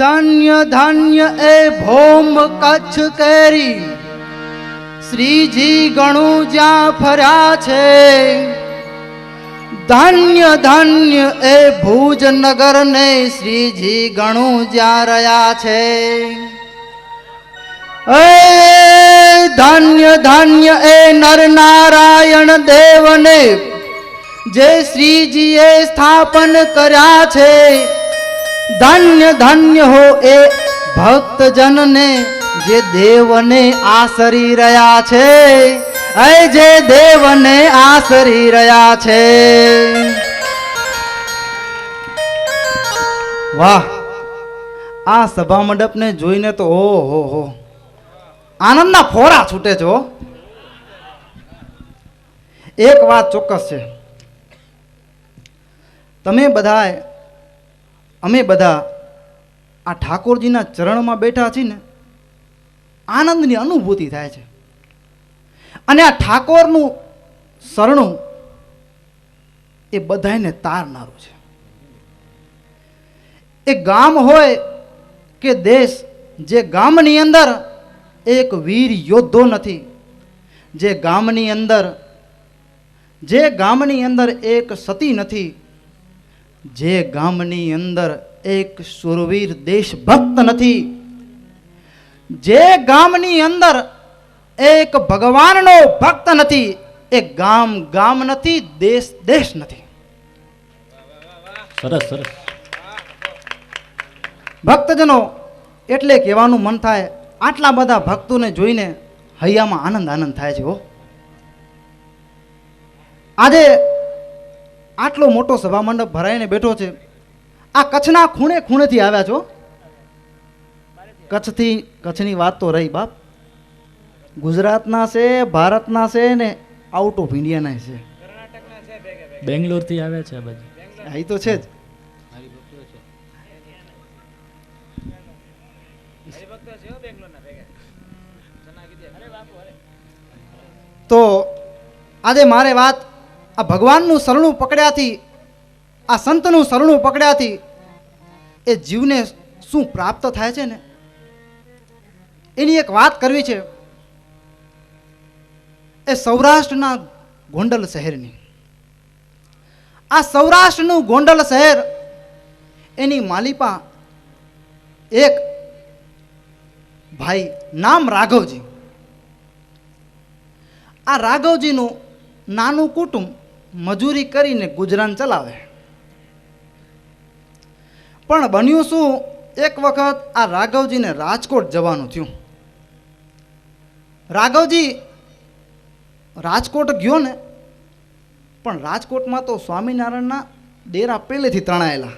ધન્ય ધન્ય એ ભૌમ કચ્છ કેરી, શ્રીજી ગણું જ્યાં ફર્યા છે. ધન્ય ધન્ય એ ભુજ નગર ને શ્રીજી ગણું જ્યાં રહ્યા છે. એ ધન્ય ધન્ય એ નર નારાયણ દેવને જે શ્રીજીએ સ્થાપન કર્યા છે. ધન્ય ધન્ય હો એ ભક્ત જનને જે દેવને આસરી રહ્યા છે. એ જે દેવને આસરી રહ્યા છે. વાહ, આ સભા મંડપને જોઈને તો ઓહો હો આનંદના ફોરા છૂટે છે. એક વાત ચોક્કસ છે, તમે બધાએ અમે બધા આ ઠાકોરજીના ચરણમાં બેઠા છીએ ને, આનંદની અનુભૂતિ થાય છે. અને આ ઠાકોરનું શરણું એ બધાને તારનારું છે. એ ગામ હોય કે દેશ, જે ગામની અંદર એક વીર યોદ્ધો નથી, જે ગામની અંદર એક સતી નથી, જે ગામની અંદર એક સુરવીર દેશભક્ત નથી, જે ગામની અંદર એક ભગવાનનો ભક્ત નથી, એ ગામ નથી, દેશ નથી. સરસ સરસ. ભક્તજનો, એટલે કહેવાનું મન થાય, આટલા બધા ભક્તોને જોઈને હૈયામાં આનંદ થાય છે. આજે આટલો મોટો સભા મંડપ ભરાઈને બેઠો છે. આ કચ્છના ખૂણે ખૂણેથી આવ્યા છો. કચ્છની વાત તો રહી બાપ, ગુજરાતના છે, ભારતના છે ને આઉટ ઓફ ઇન્ડિયાના છે, બેંગ્લોર થી આવ્યા છે. આ બાજુ એ તો છે જ. તો આજે મારે વાત આ ભગવાનનું શરણું પકડ્યાથી, આ સંતનું શરણું પકડ્યાથી એ જીવને શું પ્રાપ્ત થાય છે ને, એની એક વાત કરવી છે. એ સૌરાષ્ટ્રના ગોંડલ શહેરની, આ સૌરાષ્ટ્રનું ગોંડલ શહેર, એની માલિપા એક ભાઈ નામ રાઘવજી. આ રાઘવજીનું નાનું કુટુંબ મજૂરી કરીને ગુજરાન ચલાવે. પણ બન્યું શું, એક વખત આ રાઘવજીને રાજકોટ જવાનું થયું. રાઘવજી રાજકોટ ગયો ને, પણ રાજકોટમાં તો સ્વામિનારાયણના ડેરા પહેલેથી તણાયેલા,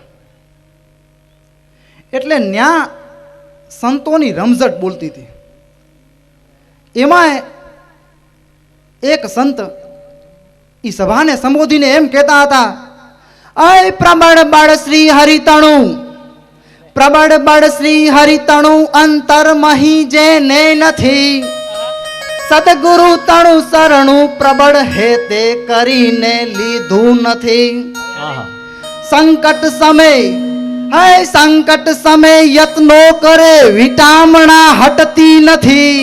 એટલે ન્યા સંતોની રમઝટ બોલતી હતી. એમાં એક સંત ઈ સભાને સંબોધીને એમ કહેતા હતા, અય પ્રબળ બળ શ્રી હરિતણું, પ્રબળ બળ શ્રી હરિતણું, અંતર મહી જેને નથી, સદગુરુ તણું શરણું, પ્રબળ હે તે કરીને લીધું નથી. સંકટ સમય યત્નો કરે, વિટામણા હટતી નથી.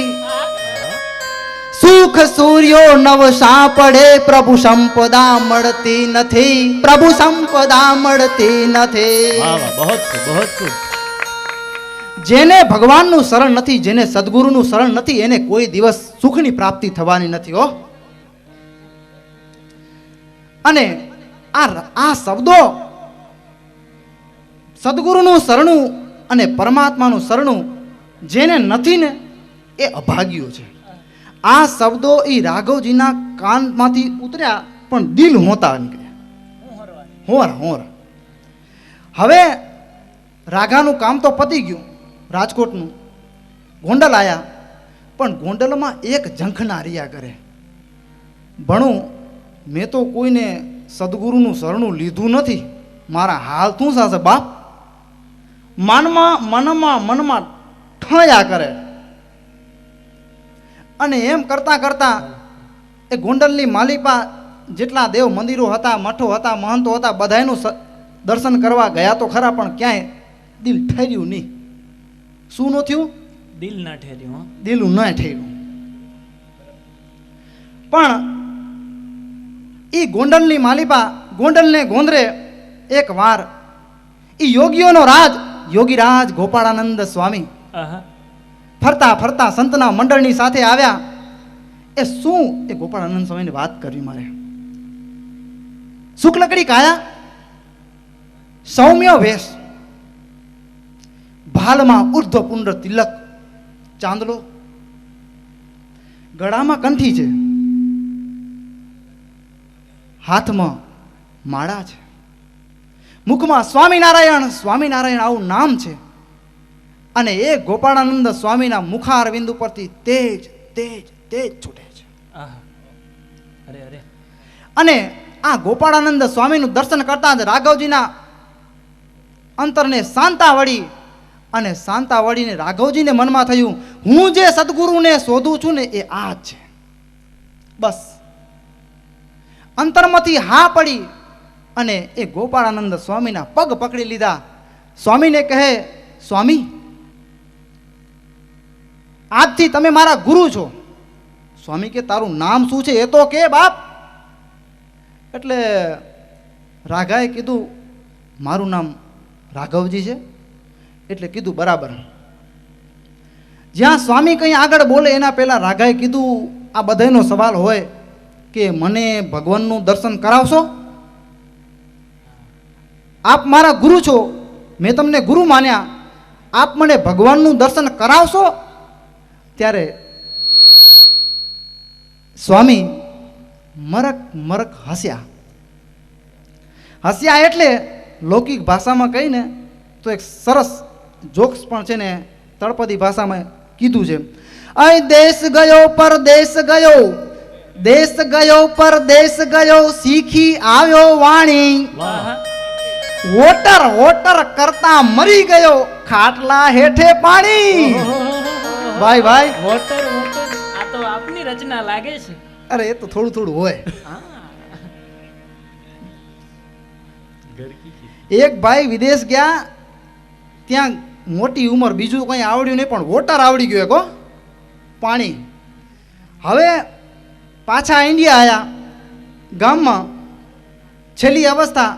સુખ સૂર્યો નવ સાંપડે, પ્રભુ સંપદા મળતી નથી, પ્રભુ સંપદા મળતી નથી. જેને ભગવાનનું શરણ નથી, જેને સદગુરુનું શરણ નથી, એને કોઈ દિવસ સુખની પ્રાપ્તિ થવાની નથી. અને આ શબ્દો સદગુરુનું શરણું અને પરમાત્માનું શરણું જેને નથી ને, એ અભાગ્યો છે. આ શબ્દો એ રાઘવજીના કાનમાંથી ઉતર્યા, પણ દિલ હોતા નીકળ્યા. હોર. હવે રાઘાનું કામ તો પતી ગયું, રાજકોટનું. ગોંડલ આયા, પણ ગોંડલમાં એક ઝંખના રહ્યા કરે, ભણું મેં તો કોઈને સદગુરુનું શરણું લીધું નથી, મારા હાલ શું થશે બાપ. મનમાં ઠળ્યા કરે. અને એમ કરતા કરતા એ ગોંડલની માલિપા જેટલા દેવ મંદિરો હતા, મઠો હતા, મહંતો હતા, બધાયનું દર્શન કરવા ગયા તો ખરા, પણ ક્યાંય દિલ ઠર્યું નહીં. શું ન થયું? દિલ ના ઠેર્યું હો. દિલું ન ઠેર્યું. પણ એ ગોંડલની માલિપા ગોંડલને ગોંદરે એક વાર એ યોગીઓનો રાજ યોગીરાજ ગોપાળાનંદ સ્વામી આહા. ફરતા ફરતા સંતના મંડળની સાથે આવ્યા. એ શું એ ગોપાળાનંદ સ્વામીની વાત કરવી મારે. શુક્લકડી કાયા, સૌમ્ય વેશ, ભાલમાં ઉર્ધ્વ પુંડ તિલક, ચાંદલો, ગળામાં કંઠી છે, હાથમાં માળા છે, મુખમાં સ્વામિનારાયણ સ્વામિનારાયણ આવું નામ છે. અને એ ગોપાળાનંદ સ્વામીના મુખારવિંદ ઉપરથી તેજ તેજ તેજ છૂટે છે. આહા. અરે અરે. અને આ ગોપાળાનંદ સ્વામીનું દર્શન કરતા જ રાઘવજીના અંતરને શાંતા વળી અને શાંતા વળીને રાઘવજીને મનમાં થયું, હું જે સદગુરુને શોધું છું ને એ આ જ છે. બસ અંતરમાંથી હા પડી અને એ ગોપાળાનંદ સ્વામીના પગ પકડી લીધા. સ્વામીને કહે, સ્વામી આજથી તમે મારા ગુરુ છો. સ્વામી કે તારું નામ શું છે એ તો કે બાપ. એટલે રાઘાએ કીધું મારું નામ રાઘવજી છે. એટલે કીધું બરાબર. જ્યાં સ્વામી કંઈ આગળ બોલે એના પહેલા રાઘાએ કીધું આ બધાનો સવાલ હોય કે મને ભગવાનનું દર્શન કરાવશો? આપ મારા ગુરુ છો, મેં તમને ગુરુ માન્યા, આપ મને ભગવાનનું દર્શન કરાવશો? ત્યારે સ્વામી મરક મરક હસ્યા. હસ્યા એટલે લૌકિક ભાષામાં કહીને તો એક સરસ જોક્સ પણ છે ને તળપદી ભાષામાં કીધું છે. અહીં દેશ ગયો પરદેશ ગયો, દેશ ગયો પરદેશ ગયો, શીખી આવ્યો વાણી, વાહ. વોટર વોટર કરતા મરી ગયો, ખાટલા હેઠે પાણી. ભાઈ ભાઈ, વોટર વોટર આ તો આપની રચના લાગે છે. અરે એ તો થોડું થોડું હોય. હા. એક ભાઈ વિદેશ ગયા, ત્યાં મોટી ઉંમર, બીજું કંઈ આવડ્યું નહીં પણ વોટર આવડી ગયું. કો પાણી. હવે પાછા ઇન્ડિયા આવ્યા, ગામમાં છેલ્લી અવસ્થા,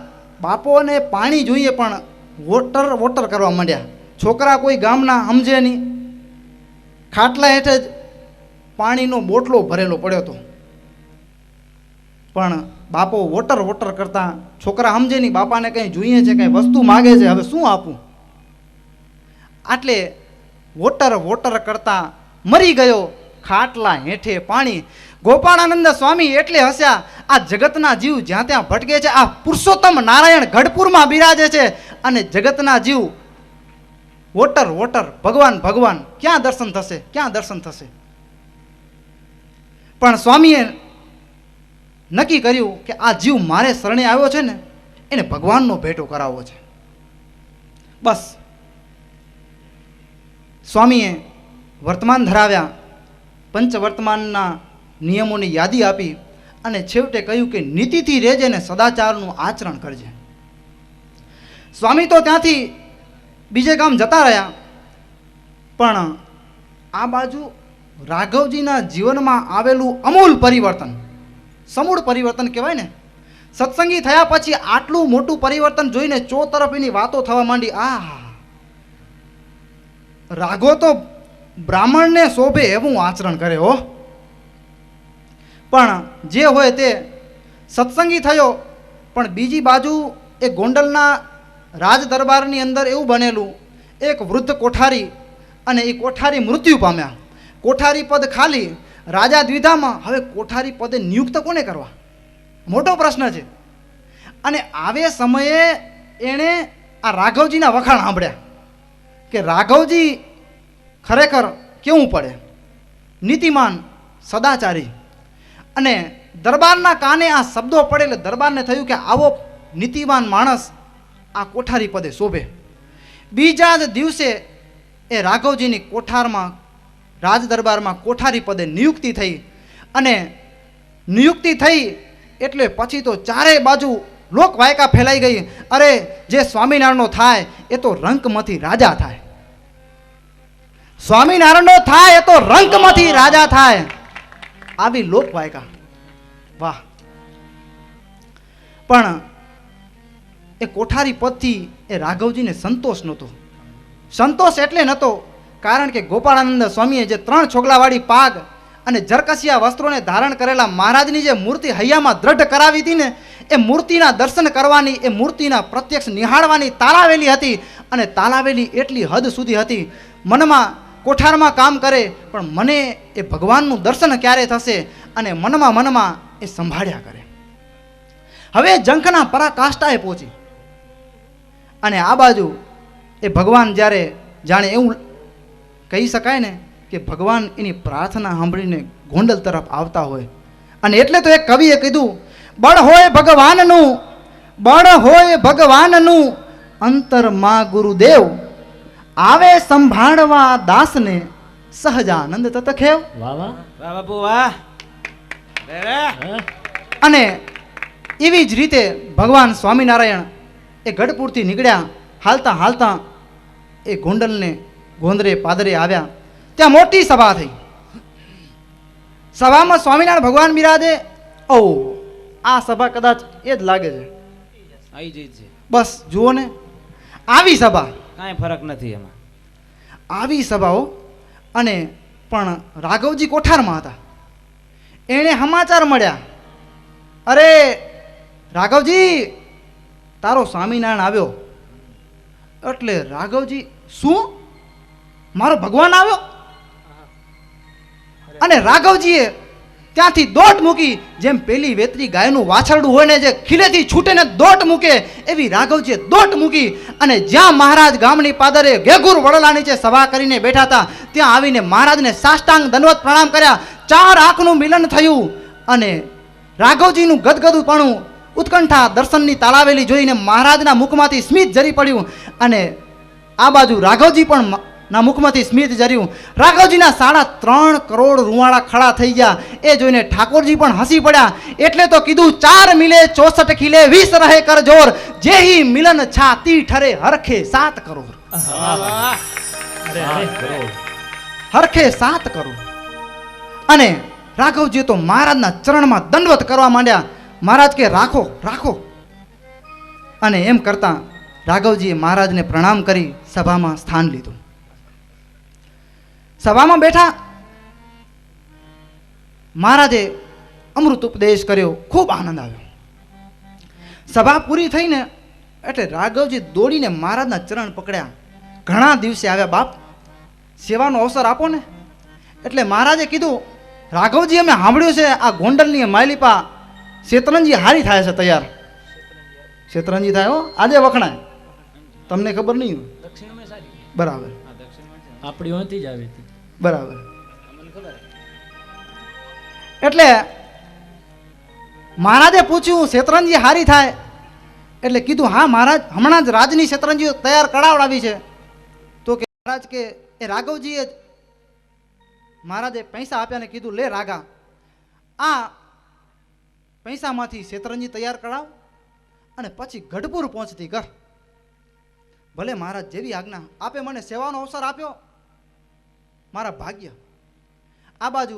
બાપોને પાણી જોઈએ પણ વોટર વોટર કરવા માંડ્યા. છોકરા કોઈ ગામના સમજે નહીં. ખાટલા હેઠે જ પાણીનો બોટલો ભરેલો પડ્યો હતો. પણ બાપો વોટર વોટર કરતા, છોકરા સમજે નહીં, બાપાને કંઈ જોઈએ છે, કંઈ વસ્તુ માગે છે, હવે શું આપું? આટલે વોટર વોટર કરતા મરી ગયો, ખાટલા હેઠે પાણી. ગોપાળાનંદ સ્વામી એટલે હસ્યા, આ જગતના જીવ જ્યાં ત્યાં ભટકે છે, આ પુરુષોત્તમ નારાયણ ગઢપુરમાં બિરાજે છે અને જગતના જીવ વોટર વોટર, ભગવાન ભગવાન, ક્યાં દર્શન થશે, ક્યાં દર્શન થશે? પણ સ્વામીએ નક્કી કર્યું કે આ જીવ મારે શરણે આવ્યો છે ને એને ભગવાનનો ભેટો કરાવવો છે. બસ સ્વામીએ વર્તમાન ધરાવ્યા, પંચવર્તમાનના નિયમોની યાદી આપી અને છેવટે કહ્યું કે નીતિથી રહેજે ને સદાચારનું આચરણ કરજે. સ્વામી તો ત્યાંથી બીજે ગામ જતા રહ્યા. પણ આ બાજુ રાઘવજીના જીવનમાં આવેલું અમૂલ પરિવર્તન, સમૂળ પરિવર્તન કહેવાય ને, સત્સંગી થયા પછી આટલું મોટું પરિવર્તન જોઈને ચો તરફ એની વાતો થવા માંડી. રાઘવ તો બ્રાહ્મણને શોભે એવું આચરણ કરે હો. પણ જે હોય તે સત્સંગી થયો. પણ બીજી બાજુ એ ગોંડલના રાજ દરબારની અંદર એવું બનેલું, એક વૃદ્ધ કોઠારી, અને એ કોઠારી મૃત્યુ પામ્યા. કોઠારી પદ ખાલી, રાજા દ્વિધામાં. હવે કોઠારી પદે નિયુક્ત કોને કરવા? મોટો પ્રશ્ન છે. અને આવે સમયે એણે આ રાઘવજીના વખાણ સાંભળ્યા કે રાઘવજી ખરેખર કેવું પડે, નીતિમાન, સદાચારી. અને દરબારના કાને આ શબ્દો પડે એટલે દરબારને થયું કે આવો નીતિવાન માણસ આ કોઠારી પદે શોભે. બીજા જ દિવસે એ રાઘવજીની કોઠારમાં, રાજ દરબારમાં કોઠારી પદે નિયુક્તિ થઈ. અને નિયુક્તિ થઈ એટલે પછી તો ચારેય બાજુ લોકવાયકા ફેલાઈ ગઈ. અરે જે સ્વામિનારાયણનો થાય એ તો રંકમાંથી રાજા થાય. સ્વામિનારાયણનો થાય એ તો રંકમાંથી રાજા થાય. આવી લોકવાયકા. વાહ. પણ એ કોઠારી પદથી એ રાઘવજીને સંતોષ નહોતો. સંતોષ એટલે નહોતો કારણ કે ગોપાળાનંદ સ્વામીએ જે 3 છોગલાવાળી પાગ અને જરકસિયા વસ્ત્રોને ધારણ કરેલા મહારાજની જે મૂર્તિ હૈયામાં દ્રઢ કરાવી હતી ને, એ મૂર્તિના દર્શન કરવાની, એ મૂર્તિના પ્રત્યક્ષ નિહાળવાની તાલાવેલી હતી. અને તાલાવેલી એટલી હદ સુધી હતી, મનમાં કોઠારમાં કામ કરે પણ મને એ ભગવાનનું દર્શન ક્યારે થશે, અને મનમાં એ સંભાળ્યા કરે. હવે જંખના પરાકાષ્ઠાએ પહોંચી અને આ બાજુ એ ભગવાન જ્યારે જાણે એવું કહી શકાય ને કે ભગવાન એની પ્રાર્થના સાંભળીને ગોંડલ તરફ આવતા હોય. અને એટલે તો એક કવિએ કીધું, બળ હોય ભગવાનનું અંતરમાં ગુરુદેવ, આવે સંભાળવા દાસને સહજાનંદ તતખેવ. વાહ વાહ વાહ બાપુ વાહ. અને એવી જ રીતે ભગવાન સ્વામિનારાયણ એ ગઢપુરથી નીકળ્યા. હાલતા હાલતા એ ગોંડલને ગોંદરે પાદરે આવ્યા. ત્યાં મોટી સભા થઈ. સભામાં સ્વામિનારાયણ ભગવાન બિરાજે. ઓ આ સભા કદાચ એ જ લાગે છે. આવી જઈ છે. બસ જુઓ ને, આવી સભા, કાંઈ ફરક નથી એમાં. આવી સભાઓ. અને પણ રાઘવજી કોઠારમાં હતા. એણે સમાચાર મળ્યા, અરે રાઘવજી તારો સ્વામિનારાયણ આવ્યો. એટલે રાઘવજી, શું મારો ભગવાન આવ્યો? અને રાઘવજીએ ત્યાંથી દોટ મૂકી, જેમ પેલી વેતરી ગાયનું વાછરડું હોય ને જે ખીલેથી છૂટે ને દોટ મૂકે, એવી રાઘવજીએ દોટ મૂકી. અને જ્યાં મહારાજ ગામની પાદરે ઘેઘુર વડલા નીચે સભા કરીને બેઠા હતા, ત્યાં આવીને મહારાજને સાષ્ટાંગ દંડવત પ્રણામ કર્યા. 4 આંખનું મિલન થયું અને રાઘવજીનું ગદગદુપણું, ઉત્કંઠા દર્શનની તાલાવેલી જોઈને મહારાજના મુખમાંથી સ્મિત જરી પડ્યું. અને આ બાજુ રાઘવજી પણ ના મુખમાંથી સ્મિત જર્યું. રાઘવજીના 3.5 કરોડ રૂવાડા ખડા થઈ ગયા. એ જોઈને ઠાકોરજી પણ હસી પડ્યા. એટલે તો કીધું, 4 મિલે 64 ખીલે 20 રહે કર જોર, જેહી મિલન છાતી ઠરે હરખે 7 કરોડ. અરે અરે હરખે 7 કરોડ. અને રાઘવજી તો મહારાજના ચરણમાં દંડવત કરવા માંડ્યા. મહારાજ કે રાખો રાખો. અને એમ કરતા રાઘવજીએ મહારાજને પ્રણામ કરી સભામાં સ્થાન લીધું. સભામાં બેઠા મહારાજે અમૃત ઉપદેશ કર્યો. ખૂબ આનંદ આવ્યો. સભા પૂરી થઈને એટલે રાઘવજી દોડીને મહારાજના ચરણ પકડ્યા. ઘણા દિવસે આવ્યા બાપ, સેવાનો અવસર આપો ને. એટલે મહારાજે કીધું, રાઘવજી અમે સાંભળ્યું છે આ ગોંડલની માયલીપા શેતરંજી હારી થાય છે તૈયાર. શેતરંજી થાય હો, આજે વખણાય. તમને ખબર નહીં હોય? દક્ષિણમાં સારી. બરાબર આપણી હોતી જ આવી હતી. બરાબર. એટલે મહારાજે પૂછ્યું શેતરંજી હારી થાય? એટલે કીધું હા મહારાજ, હમણાં જ રાજની શેતરંજીઓ તૈયાર કરાવડાવી છે. તો કે મહારાજ કે એ રાઘવજીએ મહારાજે પૈસા આપ્યા ને કીધું, લે રાગા, આ પૈસામાંથી શેતરંજી તૈયાર કરાવ અને પછી ગઢપુર પહોંચતી કર. ભલે મહારાજ, જેવી આજ્ઞા. આપે મને સેવાનો અવસર આપ્યો, મારા ભાગ્ય. આ બાજુ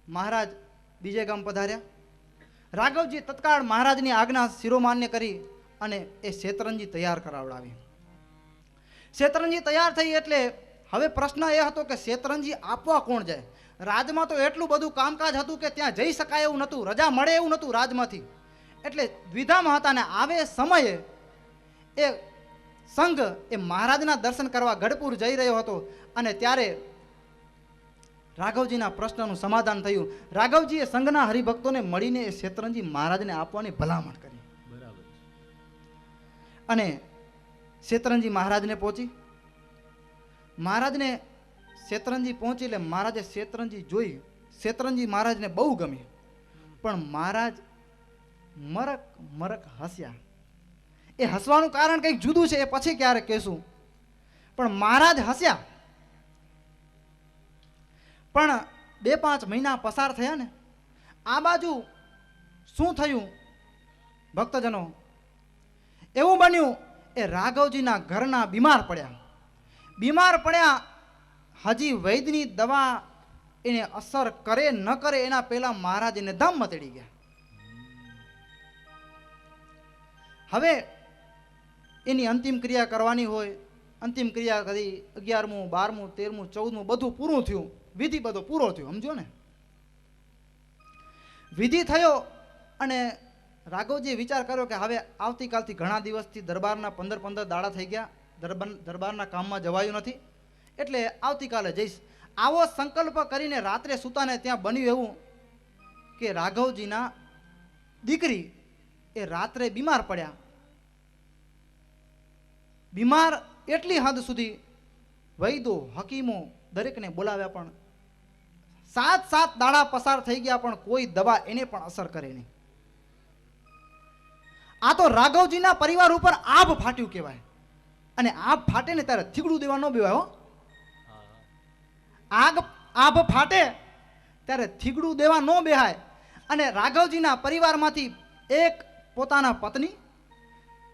મહારાજ બીજે ગામ પધાર્યા. રાઘવજી તત્કાળ મહારાજની આજ્ઞા શિરોમાન્ય કરી અને એ શેતરંજી તૈયાર કરાવડાવી. શેતરંજી તૈયાર થઈ એટલે હવે પ્રશ્ન એ હતો કે શેતરંજી આપવા કોણ જાય? રાજમાં તો એટલું બધું કામકાજ હતું કે ત્યાં જઈ શકાય એવું નહોતું, રજા મળે એવું નહોતું રાજમાંથી. એટલે દ્વિધામાં હતા. ને આવે સમયે એ સંઘ એ મહારાજના દર્શન કરવા ગઢપુર જઈ રહ્યો હતો. અને ત્યારે રાઘવજીના પ્રશ્નનું સમાધાન થયું. રાઘવજીએ સંઘના હરિભક્તોને મળીને એ શેતરંજી મહારાજને આપવાની ભલામણ કરી. બરાબર. અને શેતરંજી મહારાજને પહોંચી. મહારાજને શેતરંજી પહોંચી એટલે મહારાજે શેતરંજી જોઈ. શેતરંજી મહારાજને બહુ ગમી. પણ મહારાજ મરક મરક હસ્યા. એ હસવાનું કારણ કંઈક જુદું છે, એ પછી ક્યારેક કહેશું. પણ મહારાજ હસ્યા. પણ 2-5 મહિના પસાર થયા ને, આ બાજુ શું થયું ભક્તજનો? એવું બન્યું એ રાઘવજીના ઘરના બીમાર પડ્યા. બીમાર પડ્યા હજી વૈદ્યની દવા એને અસર કરે ન કરે એના પહેલા મહારાજ એને ધામમાં તેડી ગયા. હવે એની અંતિમ ક્રિયા કરવાની હોય. અંતિમ ક્રિયા કરી 11મું 12મું 13મું 14મું બધું પૂરું થયું. વિધિ બધો પૂરો થયો, સમજો ને. વિધિ થયો અને રાઘવજીએ વિચાર કર્યો કે હવે આવતીકાલથી ઘણા દિવસથી દરબારના 15 દાડા થઈ ગયા, દરબારના કામમાં જવાયું નથી, એટલે આવતીકાલે જઈશ. આવો સંકલ્પ કરીને રાત્રે સૂતાને ત્યાં બન્યું એવું કે રાઘવજીના દીકરી એ રાત્રે બીમાર પડ્યા. બીમાર એટલી હદ સુધી વૈદો હકીમો દરેકને બોલાવ્યા, પણ 7 દાડા પસાર થઈ ગયા પણ કોઈ દવા એને પણ અસર કરે નહીં. આ તો રાઘવજીના પરિવાર ઉપર આભ ફાટ્યું કહેવાય. અને આભ ફાટે ને ત્યારે થીગડું દેવા ન બેવાય હો. આભ ફાટે ત્યારે થીગડું દેવા ન બેહાય. અને રાઘવજીના પરિવારમાંથી એક પોતાના પત્ની,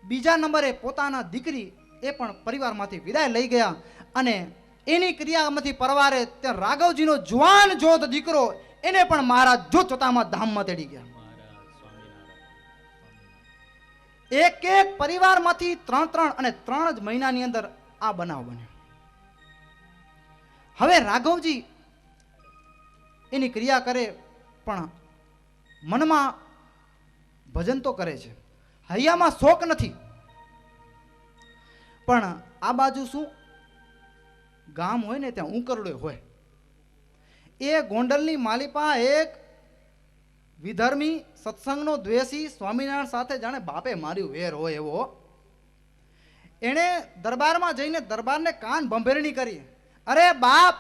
બીજા નંબરે પોતાના દીકરી એ પણ પરિવારમાંથી વિદાય લઈ ગયા. અને એની ક્રિયામાંથી પરવારે ત્યાં રાઘવજીનો જુવાન જોત દીકરો એને પણ મહારાજ જોત જોતામાં ધામમાં તેડી ગયા. એક પરિવારમાંથી 3 અને 3 જ મહિનાની અંદર આ બનાવ બન્યો. હવે રાઘવજી એની ક્રિયા કરે પણ મનમાં ભજન તો કરે છે, હૈયામાં શોક નથી. પણ આ બાજુ શું ગામ હોય ને ત્યાં ઉંકરડો હોય. એ ગોંડલની માલિપા એક વિધર્મી સત્સંગનો દ્વેષી સ્વામિનારાયણ સાથે જાણે બાપે માર્યું વેર હોય એવો. એણે દરબારમાં જઈને દરબારને કાન ભંભેરણી કરી. અરે બાપ,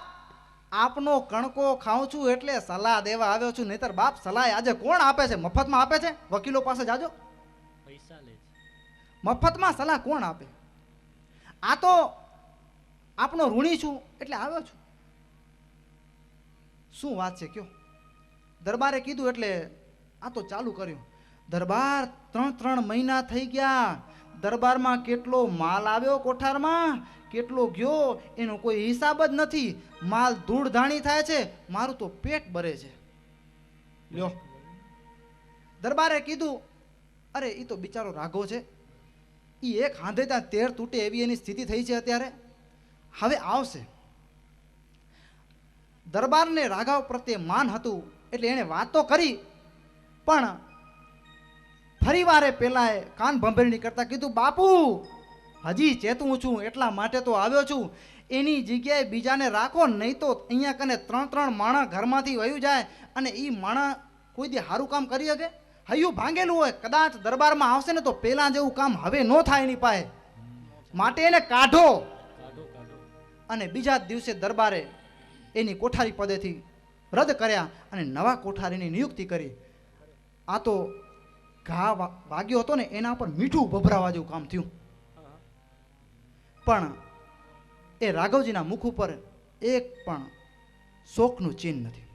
આપનો કણકો ખાઉં છું એટલે સલાહ દેવા આવ્યો છું, નહીતર બાપ સલાહ આજે કોણ આપે છે? મફતમાં આપે છે? વકીલો પાસે જાજો, પૈસા લે છે. મફતમાં સલાહ કોણ આપે? આ તો આપનો ઋણી છું એટલે આવ્યો છું. શું વાત છે કયો? દરબારે કીધું એટલે આ તો ચાલુ કર્યું. દરબાર 3 મહિના થઈ ગયા. દરબારમાં કેટલો માલ આવ્યો, કોઠારમાં કેટલો ગયો એનો કોઈ હિસાબ જ નથી. માલ ધૂળ ધાણી થાય છે, મારું તો પેટ ભરે છે. લ્યો, દરબારે કીધું અરે એ તો બિચારો રાઘો છે, એ એક હાંધે ત્યાં 13 તૂટે એવી એની સ્થિતિ થઈ છે અત્યારે, હવે આવશે. દરબારને રાઘવ પ્રત્યે માન હતું એટલે એણે વાત તો કરી, પણ ફરી વારે પેલા કાન ભંભેરણી કરતા કીધું બાપુ હજી ચેતવું છું એટલા માટે તો આવ્યો છું. એની જગ્યાએ બીજાને રાખો, નહીં તો અહીંયા કને 3 માણસ ઘરમાંથી વયું જાય અને એ માણસ કોઈ દી સારું કામ કરી શકે? હૈયું ભાંગેલું હોય, કદાચ દરબારમાં આવશે ને તો પેલા જેવું કામ હવે ન થાય એની પાસે, માટે એને કાઢો. અને બીજા દિવસે દરબારે એની કોઠારી પદેથી રદ કર્યા અને નવા કોઠારીની નિયુક્તિ કરી. આ તો ઘા વાગ્યો હતો ને એના પર મીઠું ભભરાવા જેવું કામ થયું. પણ એ રાઘવજીના મુખ ઉપર એક પણ શોકનું ચિહ્ન નથી.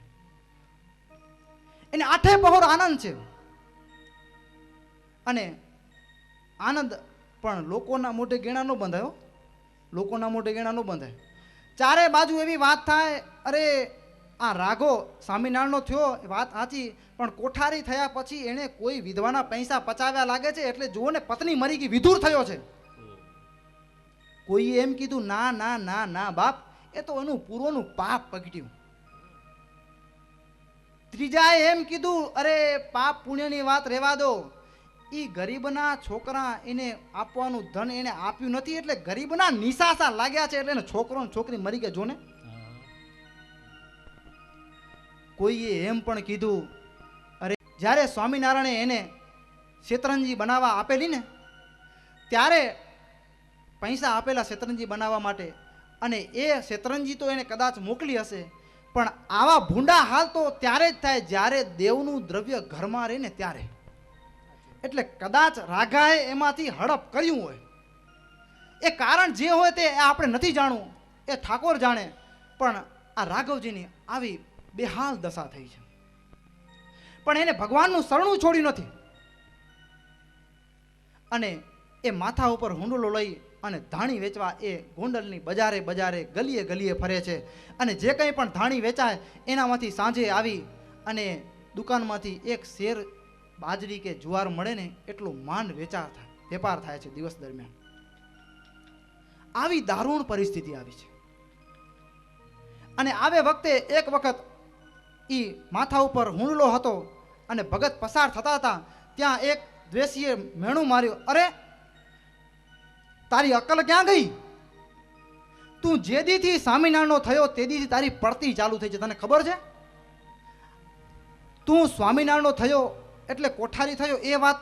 એને 8 પહોર આનંદ છે. અને આનંદ પણ લોકોના મોઢે ગેણા ન બંધાયો, લોકોના મોઢે ગેણા ન બંધાય. ચારે બાજુ એવી વાત થાય, અરે આ રાઘો સ્વામિનારાયણનો થયો, વાત સાચી, પણ કોઠારી થયા પછી એણે કોઈ વિધવાના પૈસા પચાવ્યા લાગે છે, એટલે જુઓ ને પત્ની મરી ગઈ, વિધુર થયો છે. કોઈએ એમ કીધું ના ના ના ના બાપ, એ તો એનું પૂર્વનું પાપ પકડ્યું. ત્રીજાએ એમ કીધું અરે પાપ પુણ્યની વાત રહેવા દો, એ ગરીબના છોકરા એને આપવાનું ધન એને આપ્યું નથી, એટલે ગરીબના નિશાસા લાગ્યા છે, એટલે એને છોકરો ને છોકરી મરી ગયા જો ને. કોઈએ એમ પણ કીધું અરે જ્યારે સ્વામિનારાયણે એને શેતરંજી બનાવવા આપેલી ને ત્યારે પૈસા આપેલા શેતરંજી બનાવવા માટે, અને એ શેતરંજી તો એને કદાચ મોકલી હશે, પણ આવા ભૂંડા હાલ તો ત્યારે જ થાય જ્યારે દેવનું દ્રવ્ય ઘરમાં રહે ને ત્યારે. એટલે કદાચ રાઘાએ એમાંથી હડપ કર્યું હોય. એ કારણ જે હોય તે આપણે નથી જાણવું, એ ઠાકોર જાણે. પણ આ રાઘવજીની આવી બેહાલ દશા થઈ છે. પણ એને ભગવાનનું શરણું છોડ્યું નથી. અને એ માથા ઉપર હુંડલો લઈ અને ધાણી વેચવા એ ગોંડલની બજારે બજારે ગલીએ ગલીએ ફરે છે. અને જે કંઈ પણ ધાણી વેચાય એનામાંથી સાંજે આવી અને દુકાનમાંથી એક શેર બાજરી કે જુવાર મળે ને એટલું માંડ વેપાર થાય છે દિવસ દરમિયાન. આવી દારૂણ પરિસ્થિતિ આવી છે. અને આવે વખતે એક વખત ઈ માથા ઉપર હુંડલો હતો અને ભગત પસાર થતા હતા, ત્યાં એક દ્વેષીએ મેણું માર્યું, અરે તારી અક્કલ ક્યાં ગઈ? તું જે દીથી સ્વામિનારાયણનો થયો તે દીથી તારી પડતી ચાલુ થઈ છે, તને ખબર છે? તું સ્વામિનારાયણનો થયો એટલે કોઠારી થયો એ વાત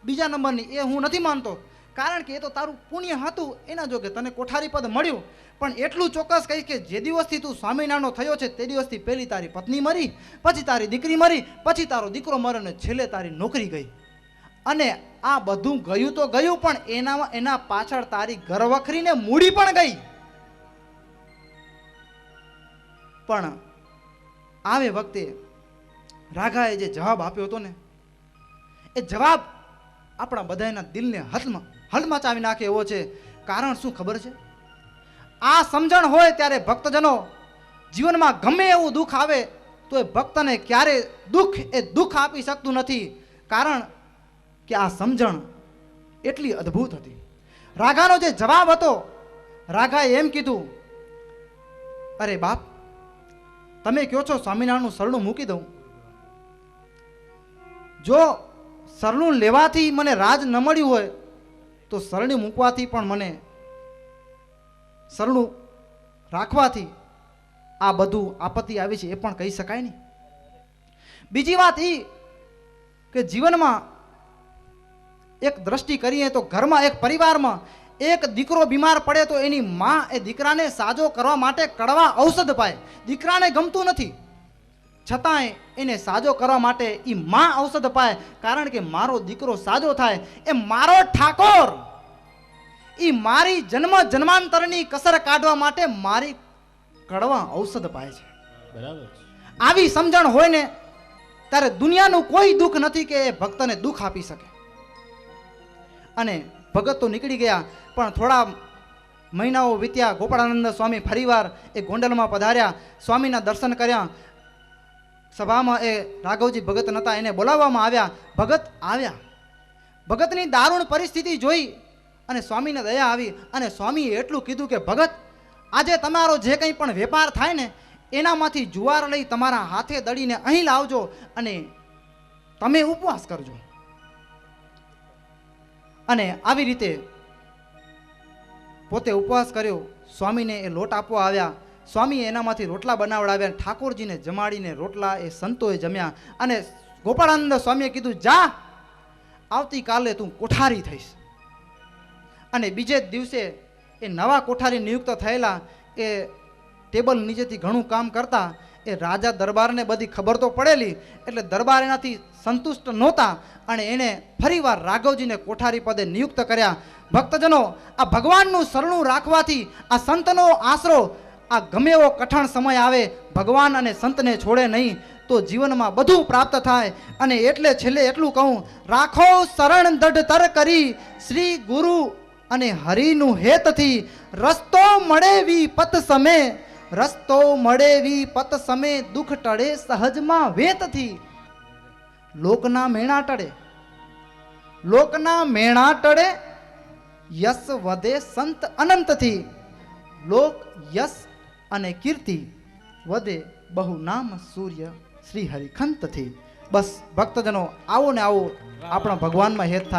બીજા નંબરની, એ હું નથી માનતો, કારણ કે એ તો તારું પુણ્ય હતું એના જોગે તને કોઠારી પદ મળ્યું. પણ એટલું ચોક્કસ કહીશ કે જે દિવસથી તું સ્વામિનારાયણનો થયો છે તે દિવસથી પહેલી તારી પત્ની મરી, પછી તારી દીકરી મરી, પછી તારો દીકરો મર્યો અને છેલ્લે તારી નોકરી ગઈ. અને આ બધું ગયું તો ગયું, પણ એના પાછળ તારી ઘરવખરીને મૂડી પણ ગઈ. પણ આવે વખતે રાઘાએ જે જવાબ આપ્યો હતો ને, એ જવાબ આપણા બધાના દિલને હલમચાવી નાખે એવો છે. કારણ શું ખબર છે? આ સમજણ હોય ત્યારે ભક્તજનો જીવનમાં ગમે એવું દુઃખ આવે તો એ ભક્તને ક્યારે દુઃખ આપી શકતું નથી, કારણ કે આ સમજણ એટલી અદ્ભુત હતી. રાઘાનો જે જવાબ હતો, રાઘાએ એમ કીધું, અરે બાપ, તમે કહો છો સ્વામિનારાયણનું શરણું મૂકી દઉં. જો શરણું લેવાથી મને રાજ ન મળ્યું હોય તો શરણું મૂકવાથી પણ મને, શરણું રાખવાથી આ બધું આપત્તિ આવી છે એ પણ કહી શકાય નહીં. બીજી વાત એ કે જીવનમાં એક દ્રષ્ટિ કરીએ તો ઘરમાં એક પરિવારમાં એક દીકરો બીમાર પડે તો એની માં એ દીકરાને સાજો કરવા માટે કડવા ઔષધ પાય. દીકરાને ગમતું નથી છતાંય એને સાજો કરવા માટે એ માં ઔષધ પાય, કારણ કે મારો દીકરો સાજો થાય. એ મારો ઠાકોર એ મારી જન્માંતરની કસર કાઢવા માટે મારી કડવા ઔષધ પાય છે. બરાબર. આવી સમજણ હોય ને ત્યારે દુનિયાનું કોઈ દુઃખ નથી કે એ ભક્તને દુઃખ આપી શકે. અને ભગત તો નીકળી ગયા, પણ થોડા મહિનાઓ વીત્યા. ગોપાળાનંદ સ્વામી ફરીવાર એ ગોંડલમાં પધાર્યા, સ્વામીના દર્શન કર્યા. સભામાં એ રાઘવજી ભગત નહોતા, એને બોલાવવામાં આવ્યા. ભગત આવ્યા. ભગતની દારૂણ પરિસ્થિતિ જોઈ અને સ્વામીને દયા આવી અને સ્વામીએ એટલું કીધું કે ભગત, આજે તમારો જે કંઈ પણ વેપાર થાય ને એનામાંથી જુવાર લઈ તમારા હાથે દળીને અહીં લાવજો અને તમે ઉપવાસ કરજો. અને આવી રીતે પોતે ઉપવાસ કર્યો. સ્વામીને એ લોટ આપવા આવ્યા. સ્વામીએ એનામાંથી રોટલા બનાવડાવ્યા. ઠાકોરજીને જમાડીને રોટલા એ સંતોએ જમ્યા. અને ગોપાળાનંદ સ્વામીએ કીધું, જા, આવતીકાલે તું કોઠારી થઈશ. અને બીજે જ દિવસે એ નવા કોઠારી નિયુક્ત થયેલા એ ટેબલ નીચેથી ઘણું કામ કરતા. એ રાજા દરબારને બધી ખબર તો પડેલી, એટલે દરબાર એનાથી સંતુષ્ટ નહોતા અને એણે ફરીવાર રાઘવજીને કોઠારી પદે નિયુક્ત કર્યા. ભક્તજનો, આ ભગવાનનું શરણું રાખવાથી, આ સંતનો આશરો, આ ગમે એવો કઠણ સમય આવે ભગવાન અને સંતને છોડે નહીં તો જીવનમાં બધું પ્રાપ્ત થાય. અને એટલે છેલ્લે એટલું કહું, રાખો શરણ દઢતર કરી શ્રી ગુરુ અને હરિનું હેતથી, રસ્તો મળે વિપત સમે, રસ્તો મળે વિપત સમે, દુઃખ ટળે સહજમાં વેતથી. લોકના મેણા ટળે, લોકના મેણા ટળે, યશ વધે સંત અનંતથી. લોક યશ અને કીર્તિ વધે બહુ નામ સૂર્ય શ્રી હરિખંતથી. બસ ભક્તજનો, આવો ને આવો આપણા ભગવાનમાં હેત થાય.